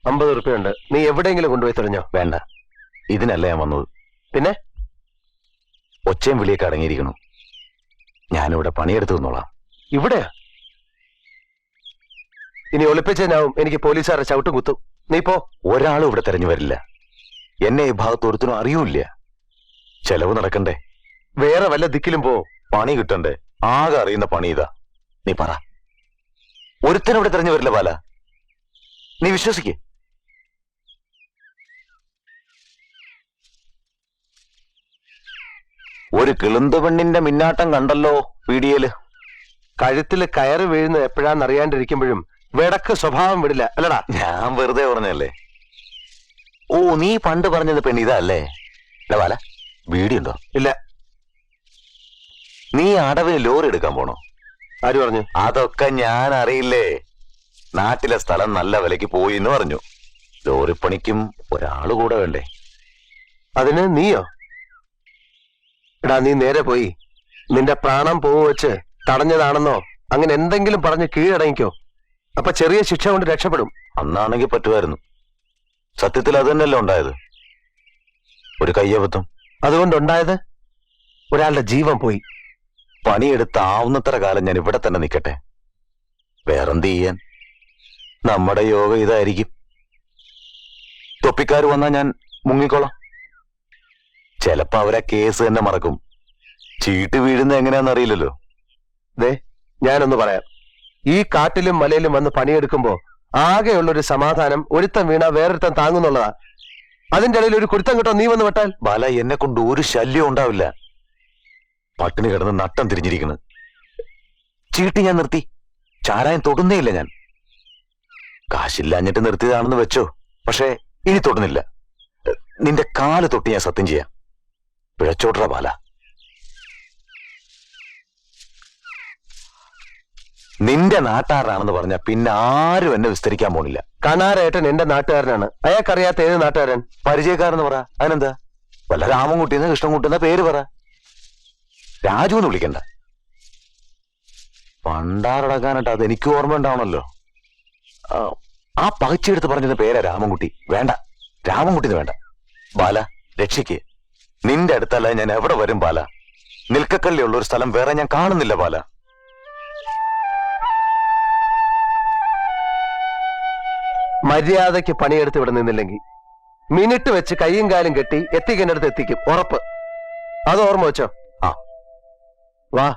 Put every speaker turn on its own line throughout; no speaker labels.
50 ഉറുപ്പിയുണ്ട്. നീ എവിടെയെങ്കിലും കൊണ്ടുപോയി തെളിഞ്ഞോ?
വേണ്ട, ഇതിനല്ല ഞാൻ വന്നത്.
പിന്നെ
ഒച്ചയും വിളിയൊക്കെ അടങ്ങിയിരിക്കണു. ഞാനിവിടെ പണിയെടുത്തു നിന്നോളാം.
ഇവിടെയാ? ഇനി ഒളിപ്പിച്ചതിനാവും എനിക്ക് പോലീസുകാരെ ചവിട്ടും കുത്തും. നീ പോ.
ഒരാളും ഇവിടെ തെരഞ്ഞു വരില്ല. എന്നെ ഈ ഭാഗത്ത് ഒരുത്തിനും അറിയൂല്ല. ചെലവ് നടക്കണ്ടേ?
വേറെ വല്ല ദിക്കിലും പോ.
പണി കിട്ടണ്ടേ? ആകെ അറിയുന്ന പണി ഇതാ. നീ പറ, ഒരുത്തനും ഇവിടെ തെരഞ്ഞു വരില്ല ബാല. നീ വിശ്വസിക്കേ? ഒരു കിളുന്ത് പെണ്ണിന്റെ മിന്നാട്ടം കണ്ടല്ലോ വീഡിയോയില്.
കഴുത്തില് കയറ് വീഴുന്നത് എപ്പോഴാന്നറിയാണ്ടിരിക്കുമ്പോഴും വെടക്ക് സ്വഭാവം വിടില്ല അല്ലടാ.
ഞാൻ വെറുതെ പറഞ്ഞല്ലേ. ഓ, നീ പണ്ട് പറഞ്ഞത് പെണ്ണ് ഇതല്ലേ? ബാല, വീഡിയോ ഉണ്ടോ?
ഇല്ല.
നീ അടവിന് ലോറി എടുക്കാൻ പോണോ?
ആര് പറഞ്ഞു?
അതൊക്കെ ഞാൻ അറിയില്ലേ. നാട്ടിലെ സ്ഥലം നല്ല വിലക്ക് പോയി എന്ന് പറഞ്ഞു. ലോറിപ്പണിക്കും ഒരാള് കൂടെ വേണ്ടേ?
അതിന് നീയോ? എടാ, നീ നേരെ പോയി നിന്റെ പ്രാണം പോവ് വെച്ച് തടഞ്ഞതാണെന്നോ അങ്ങനെ എന്തെങ്കിലും പറഞ്ഞ് കീഴടങ്ങിക്കോ. അപ്പൊ ചെറിയ ശിക്ഷ കൊണ്ട് രക്ഷപ്പെടും.
അന്നാണെങ്കിൽ പറ്റുമായിരുന്നു. സത്യത്തിൽ അത് തന്നെയല്ലേ ഉണ്ടായത്? ഒരു കയ്യബദ്ധം.
അതുകൊണ്ടുണ്ടായത് ഒരാളുടെ ജീവൻ പോയി.
പണിയെടുത്താവുന്നത്ര കാലം ഞാൻ ഇവിടെ തന്നെ നിൽക്കട്ടെ. വേറെന്ത് ചെയ്യാൻ? നമ്മുടെ യോഗ ഇതായിരിക്കും. തൊപ്പിക്കാർ വന്നാ ഞാൻ മുങ്ങിക്കോളാം. ചിലപ്പോ അവരാ കേസ് തന്നെ മറക്കും. ചീട്ട് വീഴുന്ന എങ്ങനെയാണെന്നറിയില്ലല്ലോ.
ദേ, ഞാനൊന്ന് പറയാം. ഈ കാട്ടിലും മലയിലും വന്ന് പണിയെടുക്കുമ്പോ ആകെയുള്ളൊരു സമാധാനം ഒരുത്തൻ വീണ വേറൊരുത്തൻ താങ്ങുന്നുള്ളതാ. അതിന്റെ ഇടയിൽ ഒരു കുരുത്തം കിട്ടോ നീ വന്ന് വിട്ടാൽ?
ബാല, എന്നെ കൊണ്ട് ഒരു ശല്യം ഉണ്ടാവില്ല. പട്ടിണി കിടന്ന് നട്ടം തിരിഞ്ഞിരിക്കുന്നു. ചീട്ട് ഞാൻ നിർത്തി. ചാരായം തൊടുന്നേ ഇല്ല ഞാൻ. കാശില്ലാഞ്ഞിട്ട് നിർത്തിയതാണെന്ന് വെച്ചോ, പക്ഷേ ഇനി തൊടുന്നില്ല. നിന്റെ കാല് തൊട്ട് ഞാൻ സത്യം ചെയ്യാം. പിഴച്ചോട്ര ബാല. നിന്റെ നാട്ടുകാരനാണെന്ന് പറഞ്ഞ പിന്നെ ആരും എന്നെ വിസ്തരിക്കാൻ പോണില്ല.
കണാരേട്ടൻ എന്റെ നാട്ടുകാരനാണ്. അയാൾക്കറിയാത്ത ഏത് നാട്ടുകാരൻ?
പരിചയക്കാരെന്ന് പറ. അതിനെന്താ? വല്ല രാമൻകുട്ടിന്ന് കൃഷ്ണൻകുട്ടിന്ന പേര് പറ. രാജു എന്ന് വിളിക്കണ്ട. പണ്ടാറടക്കാനായിട്ട് അത് എനിക്ക് ഓർമ്മ ഉണ്ടാവണല്ലോ. ആ പകച്ചെടുത്ത് പറഞ്ഞത് പേരാ രാമൻകുട്ടി. വേണ്ട, രാമൻകുട്ടിന്ന് വേണ്ട. ബാല, രക്ഷിക്ക്. നിന്റെ അടുത്തല്ല ഞാൻ എവിടെ വരും ബാല. നിൽക്കക്കള്ളിയുള്ള ഒരു സ്ഥലം വേറെ ഞാൻ കാണുന്നില്ല ബാല.
മര്യാദയ്ക്ക് പണിയെടുത്ത് ഇവിടെ നിന്നില്ലെങ്കിൽ മിനിറ്റ് വെച്ച് കൈയും കാലും കെട്ടി എത്തിക്കേണ്ടടുത്ത് എത്തിക്കും, ഉറപ്പ്. അത് ഓർമ്മ വെച്ചോ.
ആ,
വാ.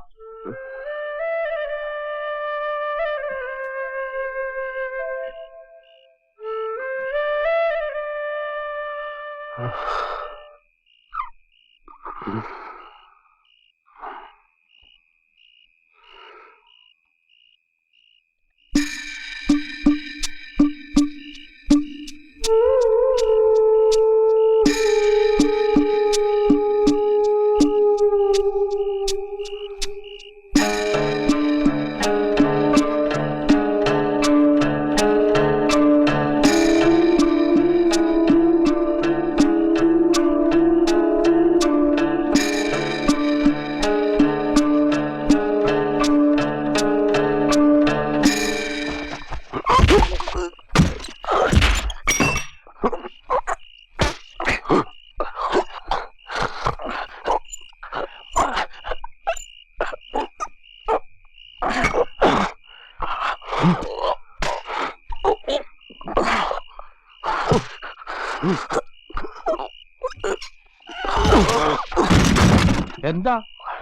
എന്താ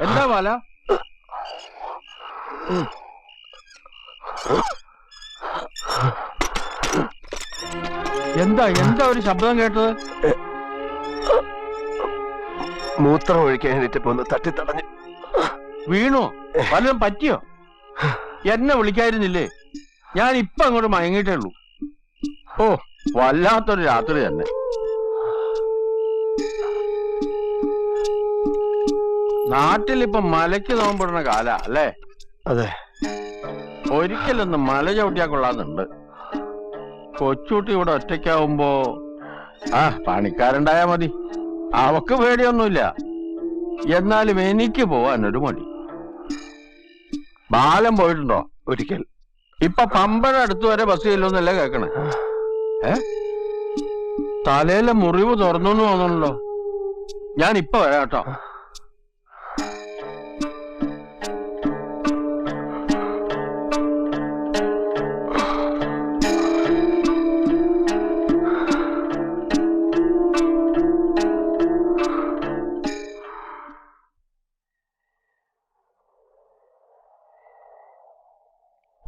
എന്താ ബാല? എന്താ എന്താ ഒരു ശബ്ദം കേട്ടത്?
മൂത്രം ഒഴിക്കാൻ എണീറ്റപ്പോ ഒന്ന് തട്ടിത്തടഞ്ഞു.
വീണോ? വല്ലതും പറ്റിയോ? എന്നെ വിളിക്കായിരുന്നില്ലേ? ഞാൻ ഇപ്പൊ അങ്ങോട്ട് മയങ്ങിട്ടേ ഉള്ളൂ. ഓ, വല്ലാത്തൊരു രാത്രി തന്നെ. നാട്ടിലിപ്പൊ മലയ്ക്ക് നോമ്പിടുന്ന കാല അല്ലേ?
അതെ.
ഒരിക്കലൊന്ന് മല ചവിട്ടിയാ കൊള്ളാന്നുണ്ട്. കൊച്ചുകുട്ടി ഇവിടെ ഒറ്റയ്ക്കാവുമ്പോ പണിക്കാരുണ്ടായാ മതി. അവക്ക് പേടിയൊന്നുമില്ല. എന്നാലും എനിക്ക് പോവാനൊരു മടി. ബാലം പോയിട്ടുണ്ടോ?
ഒരിക്കൽ.
ഇപ്പൊ പമ്പഴ അടുത്ത് വരെ ബസ് ചെല്ലുന്നല്ലേ കേക്കണേ. തലയിലെ മുറിവ് തുറന്നു തോന്നണല്ലോ. ഞാൻ ഇപ്പൊ വരാം കേട്ടോ.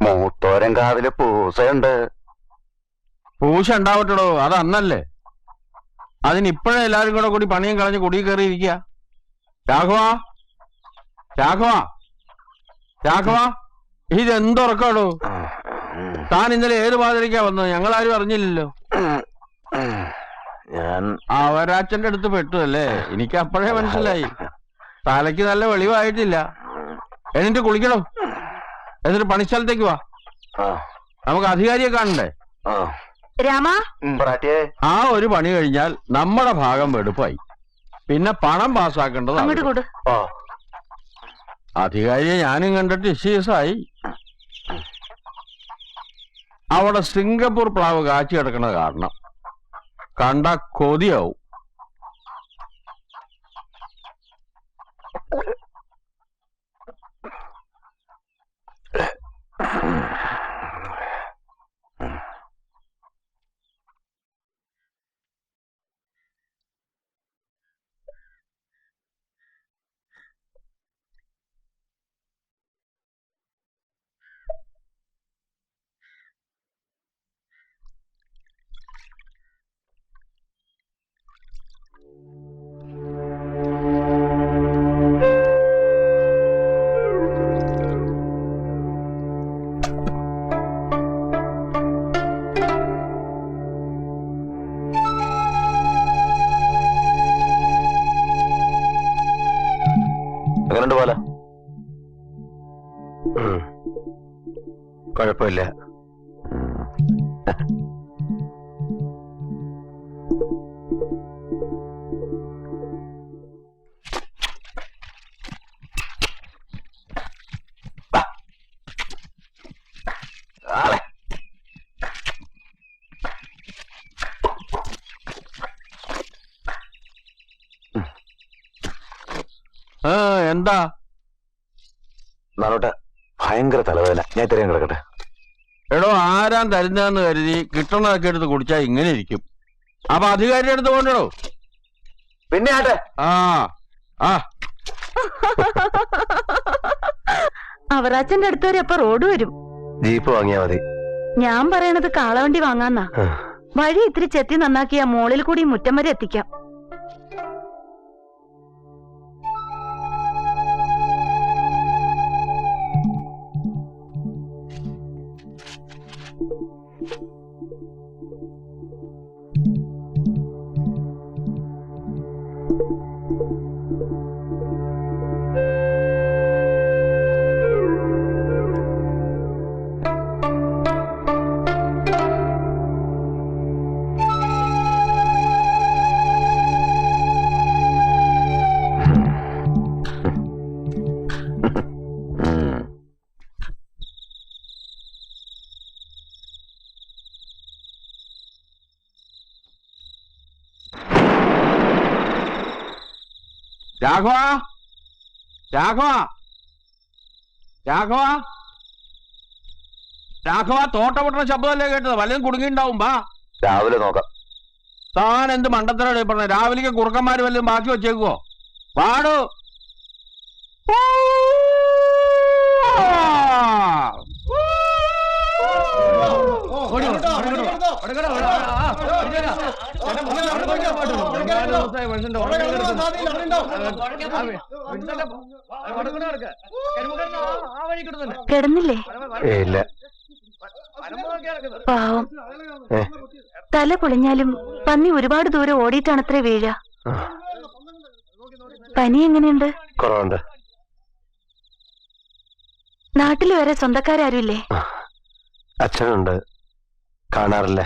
മൂത്തോരം കാവിലെ പൂസയുണ്ട്.
പൂശ ഉണ്ടാവട്ടോ, അത് അന്നല്ലേ. അതിനിപ്പോഴേ എല്ലാരും കൂടി പണിയും കളഞ്ഞ് കുടി കയറിയിരിക്കുക. രാഘവ, രാഘവ, രാഘവ, ഇതെന്തുറക്കാടോ? താൻ ഇന്നലെ ഏത് പാതിരിക്കാ വന്നത്? ഞങ്ങളാരും അറിഞ്ഞില്ലല്ലോ.
ഞാൻ
അവരാച്ചന്റെ അടുത്ത് പെട്ടു അല്ലേ? എനിക്ക് അപ്പോഴേ മനസ്സിലായി. തലയ്ക്ക് നല്ല വെളിവായിട്ടില്ല. എന്നിട്ട് കുളിക്കണോ? എന്നിട്ട് പണിസ്ഥലത്തേക്ക് വാ. നമുക്ക് അധികാരിയെ കാണണ്ടേ?
രാമ,
ആ ഒരു പണി കഴിഞ്ഞാൽ നമ്മുടെ ഭാഗം വെടുപ്പായി. പിന്നെ പണം പാസ്സാക്കേണ്ടത്.
അങ്ങോട്ട് കൊടു.
അധികാരിയെ ഞാനും കണ്ടിട്ട് ഇഷ്യൂസായി. അവിടെ സിംഗപ്പൂർ പ്ലാവ് കാച്ചി കിടക്കണ കാരണം കണ്ട കൊതിയാവും.
എങ്ങനെയുണ്ട് പോലെ?
കുഴപ്പമില്ല.
എന്താ
നാളോട്ടെ ഭയങ്കര തലവേദന. ഞാൻ ഇത്രയും കിടക്കട്ടെ.
എടോ, ആരാൻ തരുന്നതെന്ന് കരുതി കിട്ടണതൊക്കെ എടുത്ത് കുടിച്ചാ ഇങ്ങനെ ഇരിക്കും. അപ്പൊ അധികാരിയുടെ അടുത്ത് പോകണ്ടോ?
പിന്നെ ആട്ടെ.
ആ ആ
അവറാച്ചന്റെ അടുത്ത് വരെ അപ്പൊ റോഡ് വരും.
ജീപ്പ് വാങ്ങിയാ മതി.
ഞാൻ പറയണത് കാളവണ്ടി വാങ്ങാന്നാ. വഴി ഇത്തിരി ചെത്തി നന്നാക്കിയ മോളിൽ കൂടി മുറ്റം വരെ എത്തിക്കാം.
രാഘവ, രാഘവ, രാഘവ, രാഘവ, തോട്ട പൊട്ടണ ശബ്ദമല്ലേ കേട്ടത്? വല്ലതും കുടുങ്ങിണ്ടാവും. വാ,
രാവിലെ നോക്കാം.
താൻ എന്ത് മണ്ടത്തരടെ പറഞ്ഞ? രാവിലേക്ക് കുറുക്കന്മാര് വല്ലതും ബാക്കി വെച്ചേക്കുവോ? വാടോ.
കിടന്നില്ലേ?
ഇല്ല.
പാവം. തല പൊളിഞ്ഞാലും പന്നി ഒരുപാട് ദൂരം ഓടിയിട്ടാണത്രേ വീഴ. പനി എങ്ങനെയുണ്ട്?
കുറവുണ്ട്.
നാട്ടിൽ വരെ സ്വന്തക്കാരാരുമില്ലേ?
അച്ഛനുണ്ട്, കാണാറില്ല.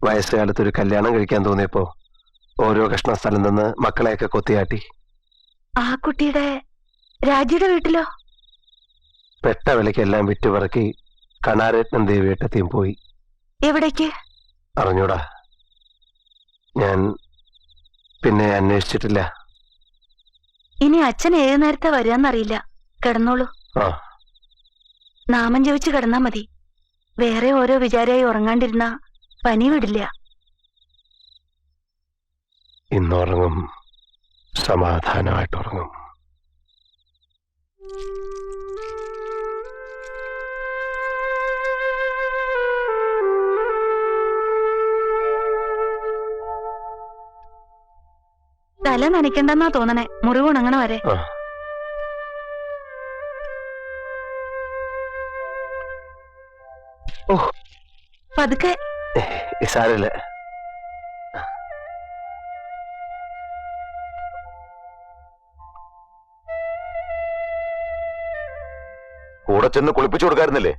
വയസ്സുകാലത്ത് ഒരു കല്യാണം കഴിക്കാൻ തോന്നിയപ്പോ ഓരോ കഷ്ണ സ്ഥലം നിന്ന് മക്കളെയൊക്കെ കൊത്തിയാട്ടി.
ആ കുട്ടിയുടെ രാജിയുടെ വീട്ടിലോ?
പെട്ട വിലക്കെല്ലാം വിറ്റുപറക്കി കണാരത്നം ദേവിയേട്ടത്തെയും പോയി.
എവിടേക്ക്?
അറിഞ്ഞൂടാ, ഞാൻ പിന്നെ അന്വേഷിച്ചിട്ടില്ല.
ഇനി അച്ഛൻ ഏത് നേരത്തെ വരികയെന്നറിയില്ല. കിടന്നോളൂ.
ആ,
നാമം ജപിച്ച് കിടന്നാ മതി. വേറെ ഓരോ വിചാരമായി ഉറങ്ങാണ്ടിരുന്ന പനി വിടില്ല.
ഇന്നുറങ്ങും, സമാധാനമായിട്ട് ഉറങ്ങും.
തല നനയ്ക്കണ്ടെന്നാ തോന്നണേ, മുറിവ് ഉണങ്ങണ വരെ.
ആ,
പതുക്കെ.
സാരമില്ല.
കൂടെ ചെന്ന് കുളിപ്പിച്ചു കൊടുക്കായിരുന്നില്ലേ?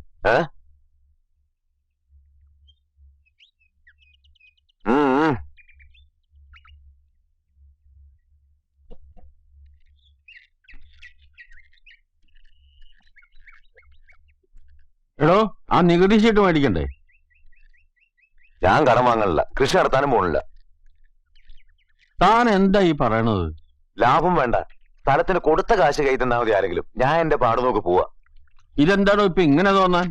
എടോ, ആ നികുതി ഷീട്ട് മേടിക്കണ്ടേ?
ഞാൻ കടം വാങ്ങണില്ല, കൃഷി നടത്താനും പോണില്ല.
താൻ എന്താ ഈ പറയണത്?
ലാഭം വേണ്ട, സ്ഥലത്തിന് കൊടുത്ത കാശ് കൈ തന്നാ മതി ആരെങ്കിലും. ഞാൻ എന്റെ പാട് നോക്കി പോവാ.
ഇതെന്താണോ ഇപ്പൊ ഇങ്ങനെ തോന്നാൻ?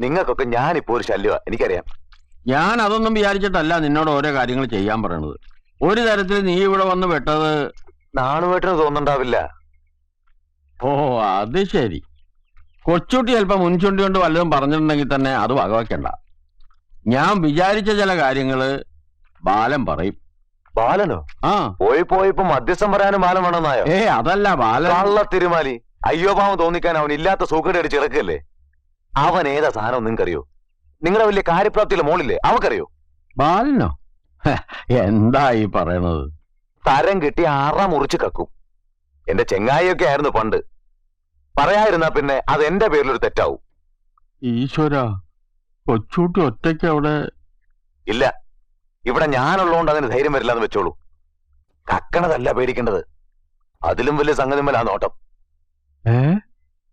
നിങ്ങൾക്കൊക്കെ ഞാനിപ്പോ ഒരു ശല്യമാ, എനിക്കറിയാം.
ഞാൻ അതൊന്നും വിചാരിച്ചിട്ടല്ല നിന്നോട് ഓരോ കാര്യങ്ങൾ ചെയ്യാൻ പറയണത്. ഒരു തരത്തിൽ നീ ഇവിടെ വന്ന് വെട്ടത്
നാണുവേട്ടന് തോന്നുന്നുണ്ടാവില്ല.
ഓ, അത് ശരി. കൊച്ചുട്ടി ചിലപ്പോ മുൻചുണ്ടി കൊണ്ട് വല്ലതും പറഞ്ഞിട്ടുണ്ടെങ്കിൽ തന്നെ അത് വകവയ്ക്കണ്ട. ഞാൻ വിചാരിച്ച ചില കാര്യങ്ങള് ബാലൻ പറയും.
ബാലനോ?
ആ,
പോയിപ്പോ മധ്യസ്ഥം പറയാനും ബാലൻ വേണമെന്നായോ?
അതല്ല ബാലൻ.
കള്ള തിരുമാലി, അയ്യോഭാവം തോന്നിക്കാൻ അവൻ ഇല്ലാത്ത സൂക്കട് അടിച്ച് ഇറക്കല്ലേ. അവൻ ഏതാ സാധനം നിങ്ങൾക്കറിയോ? നിങ്ങളുടെ വലിയ കാര്യപ്രാപ്തിയിലെ മോളില്ലേ, അവക്കറിയോ?
ബാലനോ? എന്താ ഈ പറയണത്?
തരം കിട്ടി അറ മുറിച്ച് കക്കും. എന്റെ ചെങ്ങായിയൊക്കെ ആയിരുന്നു പണ്ട്. പറയാതിരുന്നാ പിന്നെ അത് എന്റെ പേരിലൊരു തെറ്റാവും.
ഈശ്വര, കൊച്ചൂട്ടി ഒറ്റയ്ക്ക് അവിടെ?
ഇല്ല, ഇവിടെ ഞാനുള്ളതുകൊണ്ട് അതിന് ധൈര്യം വരില്ല എന്ന് വെച്ചോളൂ. കക്കണതല്ല പേടിക്കേണ്ടത്, അതിലും വലിയ സംഗതിമല്ല നോട്ടം.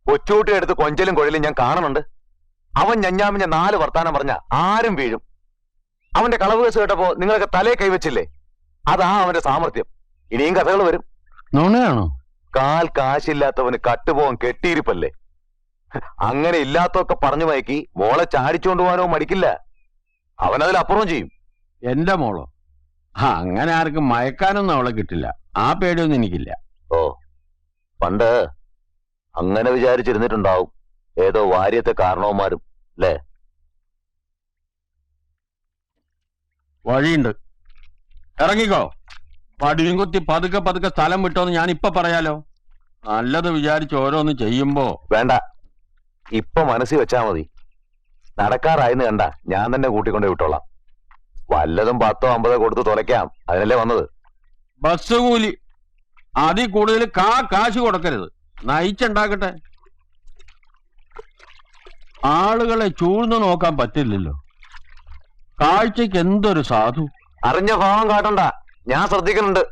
കൊച്ചൂട്ടി എടുത്ത് കൊഞ്ചലും കൊഴലും ഞാൻ കാണുന്നുണ്ട്. അവൻ ഞഞ്ഞാമിഞ്ഞ 4 വർത്താനം പറഞ്ഞ ആരും വീഴും. അവന്റെ കളവ് കേസ് കേട്ടപ്പോ നിങ്ങളൊക്കെ തലേ കൈവച്ചില്ലേ, അതാ അവന്റെ സാമർത്ഥ്യം. ഇനിയും കഥകൾ വരും.
നുണയാണോ?
കാൽ കാശില്ലാത്തവന് കട്ടുപോകാൻ കെട്ടിയിരിപ്പല്ലേ. അങ്ങനെ ഇല്ലാത്തൊക്കെ പറഞ്ഞു മയക്കി മോളെ ചാടിച്ചുകൊണ്ടു പോകാനോ മടിക്കില്ല. അവനതിലപ്പുറം ചെയ്യും.
എന്റെ മോളോ? അങ്ങനെ ആർക്കും മയക്കാനൊന്നും അവളെ കിട്ടില്ല. ആ പേടിയൊന്നും എനിക്കില്ല.
ഓ, പണ്ട് അങ്ങനെ വിചാരിച്ചിരുന്നിട്ടുണ്ടാവും ഏതോ വാര്യത്തെ കാരണവന്മാരും അല്ലേ?
വഴിയുണ്ട്, ഇറങ്ങിക്കോ. പടിയും കുത്തി പതുക്കെ പതുക്കെ സ്ഥലം വിട്ടോന്ന് ഞാൻ ഇപ്പൊ പറയാലോ. നല്ലത് വിചാരിച്ച് ഓരോന്ന് ചെയ്യുമ്പോ.
വേണ്ട, ഇപ്പൊ മനസ്സിൽ വെച്ചാ മതി. നടക്കാറായെന്ന് കണ്ട ഞാൻ തന്നെ കൂട്ടിക്കൊണ്ടേ വിട്ടോളാം. വല്ലതും 10 50 കൊടുത്ത് തുലയ്ക്കാം, അതിനല്ലേ വന്നത്.
ബസ് കൂലി അതിൽ കൂടുതൽ കാശ് കൊടുക്കരുത്. നയിച്ചുണ്ടാക്കട്ടെ. ആളുകളെ ചൂഴ്ന്നു നോക്കാൻ പറ്റില്ലല്ലോ. കാഴ്ചക്ക് എന്തൊരു സാധു.
അറിഞ്ഞ ഭാവം കാട്ടണ്ട, ഞാൻ ശ്രദ്ധിക്കുന്നുണ്ട്.